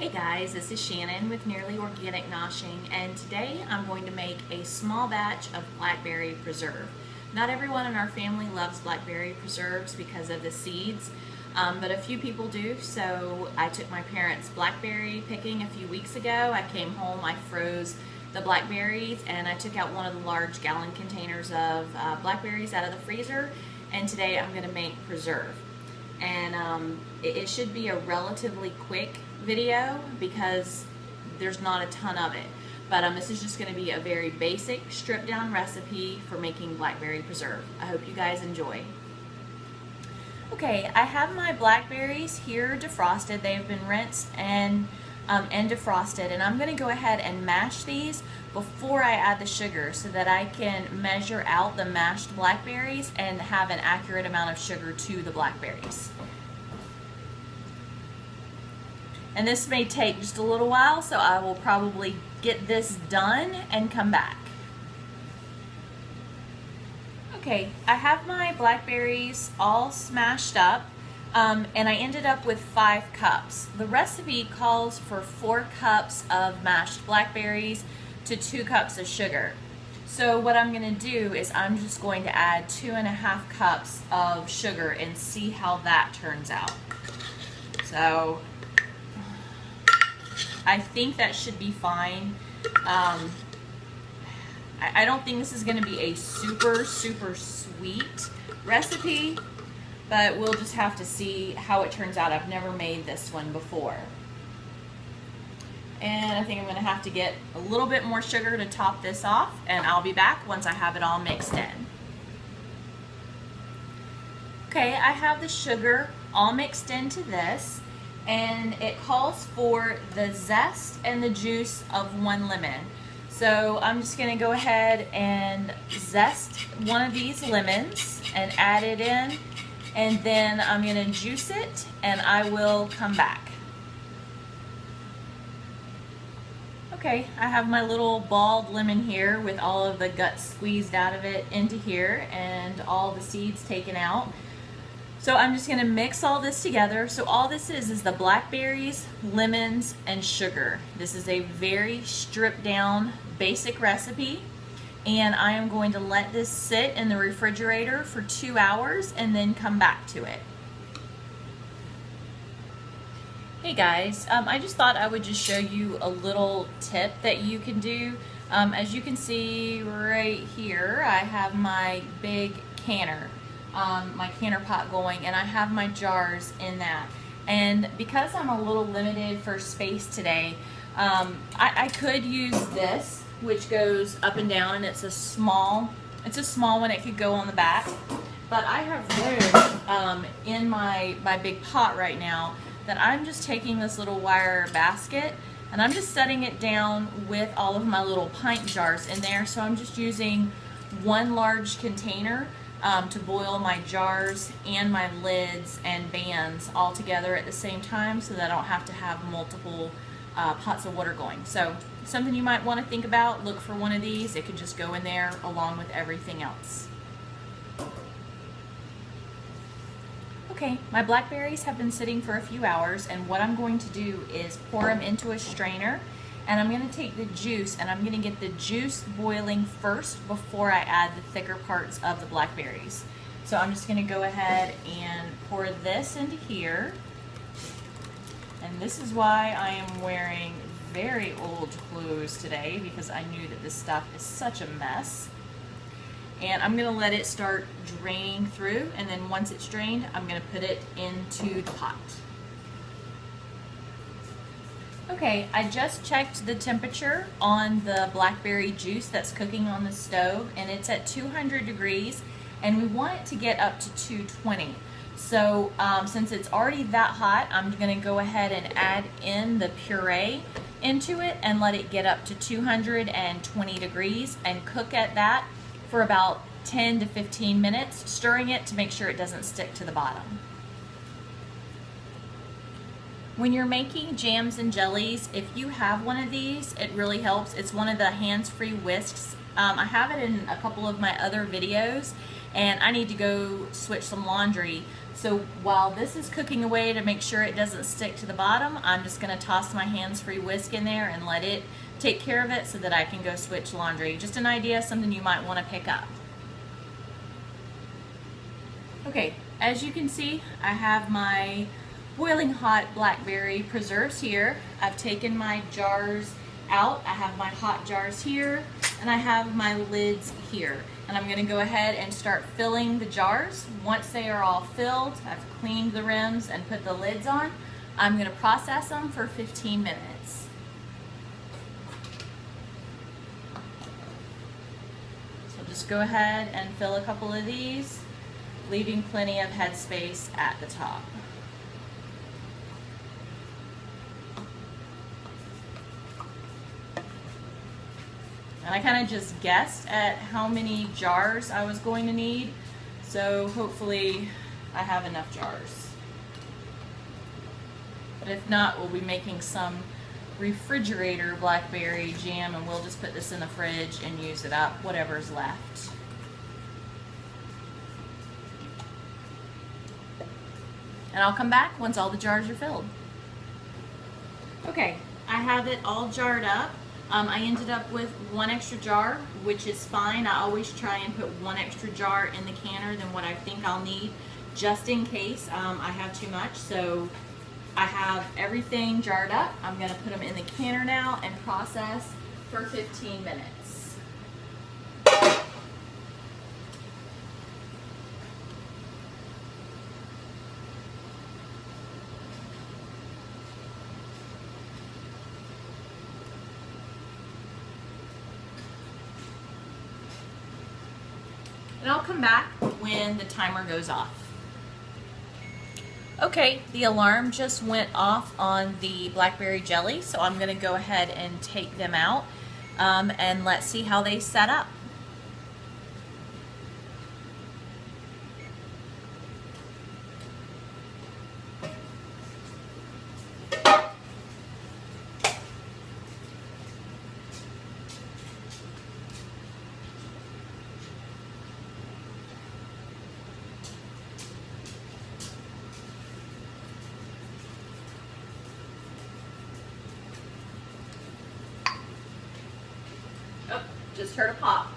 Hey guys, this is Shannon with Nearly Organic Noshing, and today I'm going to make a small batch of blackberry preserve. Not everyone in our family loves blackberry preserves because of the seeds, but a few people do. So I took my parents blackberry picking a few weeks ago. I came home, I froze the blackberries, and I took out one of the large gallon containers of blackberries out of the freezer, and today I'm going to make preserve. And it should be a relatively quick video because there's not a ton of it, but this is just going to be a very basic stripped down recipe for making blackberry preserve. I hope you guys enjoy. Okay, I have my blackberries here defrosted. They've been rinsed and defrosted, and I'm going to go ahead and mash these before I add the sugar so that I can measure out the mashed blackberries and have an accurate amount of sugar to the blackberries. And this may take just a little while, so I will probably get this done and come back. Okay, I have my blackberries all smashed up, and I ended up with 5 cups. The recipe calls for 4 cups of mashed blackberries to 2 cups of sugar. So what I'm going to do is I'm just going to add 2.5 cups of sugar and see how that turns out. So I think that should be fine. I don't think this is going to be a super sweet recipe, but we'll just have to see how it turns out. I've never made this one before. And I think I'm going to have to get a little bit more sugar to top this off, and I'll be back once I have it all mixed in. Okay, I have the sugar all mixed into this, and it calls for the zest and the juice of 1 lemon. So I'm just going to go ahead and zest one of these lemons and add it in, and then I'm going to juice it and I will come back. Okay, I have my little balled lemon here with all of the guts squeezed out of it into here and all the seeds taken out. So I'm just going to mix all this together. So all this is the blackberries, lemons, and sugar. This is a very stripped down basic recipe, and I am going to let this sit in the refrigerator for 2 hours and then come back to it. Hey guys, I just thought I would just show you a little tip that you can do. As you can see right here, I have my big canner. My canner pot going, and I have my jars in that. And because I'm a little limited for space today, I could use this, which goes up and down, and it's a small one. It could go on the back, but I have room in my big pot right now that I'm just taking this little wire basket and I'm just setting it down with all of my little pint jars in there. So I'm just using 1 large container to boil my jars and my lids and bands all together at the same time, so that I don't have to have multiple pots of water going. So something you might want to think about, look for one of these. It could just go in there along with everything else. Okay, my blackberries have been sitting for a few hours, and what I'm going to do is pour them into a strainer, and I'm going to take the juice and I'm going to get the juice boiling first before I add the thicker parts of the blackberries. So I'm just going to go ahead and pour this into here, and this is why I am wearing very old clothes today, because I knew that this stuff is such a mess. And I'm going to let it start draining through, and then once it's drained, I'm going to put it into the pot. Okay, I just checked the temperature on the blackberry juice that's cooking on the stove, and it's at 200 degrees, and we want it to get up to 220. So since it's already that hot, I'm going to go ahead and add in the puree into it and let it get up to 220 degrees and cook at that for about 10 to 15 minutes, stirring it to make sure it doesn't stick to the bottom. When you're making jams and jellies, if you have one of these, it really helps. It's one of the hands-free whisks. I have it in a couple of my other videos, and I need to go switch some laundry, So while this is cooking away to make sure it doesn't stick to the bottom, I'm just gonna toss my hands-free whisk in there and let it take care of it so that I can go switch laundry. Just an idea, something you might wanna pick up. Okay, as you can see, I have my boiling hot blackberry preserves here. I've taken my jars out. I have my hot jars here, and I have my lids here. And I'm gonna go ahead and start filling the jars. Once they are all filled, I've cleaned the rims and put the lids on, I'm gonna process them for 15 minutes. So just go ahead and fill a couple of these, leaving plenty of headspace at the top. And I kind of just guessed at how many jars I was going to need, so hopefully I have enough jars. But if not, we'll be making some refrigerator blackberry jam, and we'll just put this in the fridge and use it up, whatever's left. And I'll come back once all the jars are filled. Okay, I have it all jarred up. I ended up with 1 extra jar, which is fine. I always try and put 1 extra jar in the canner than what I think I'll need, just in case I have too much. So I have everything jarred up. I'm gonna put them in the canner now and process for 15 minutes. And I'll come back when the timer goes off. Okay, the alarm just went off on the blackberry jelly, so I'm gonna go ahead and take them out and let's see how they set up. Oh, just heard a pop.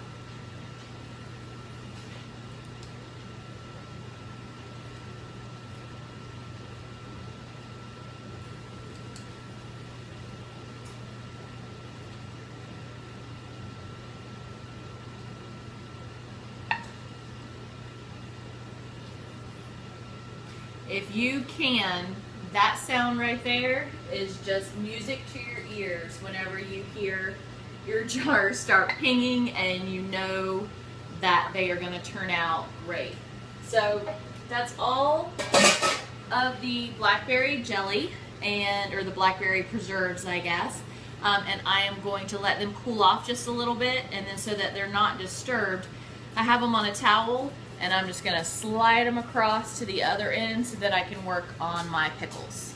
If you can, that sound right there is just music to your ears whenever you hear your jars start pinging and you know that they are going to turn out great. So that's all of the blackberry jelly or the blackberry preserves, I guess. And I am going to let them cool off just a little bit, and then so that they're not disturbed, I have them on a towel, and I'm just going to slide them across to the other end so that I can work on my pickles.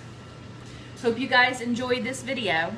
Hope you guys enjoyed this video.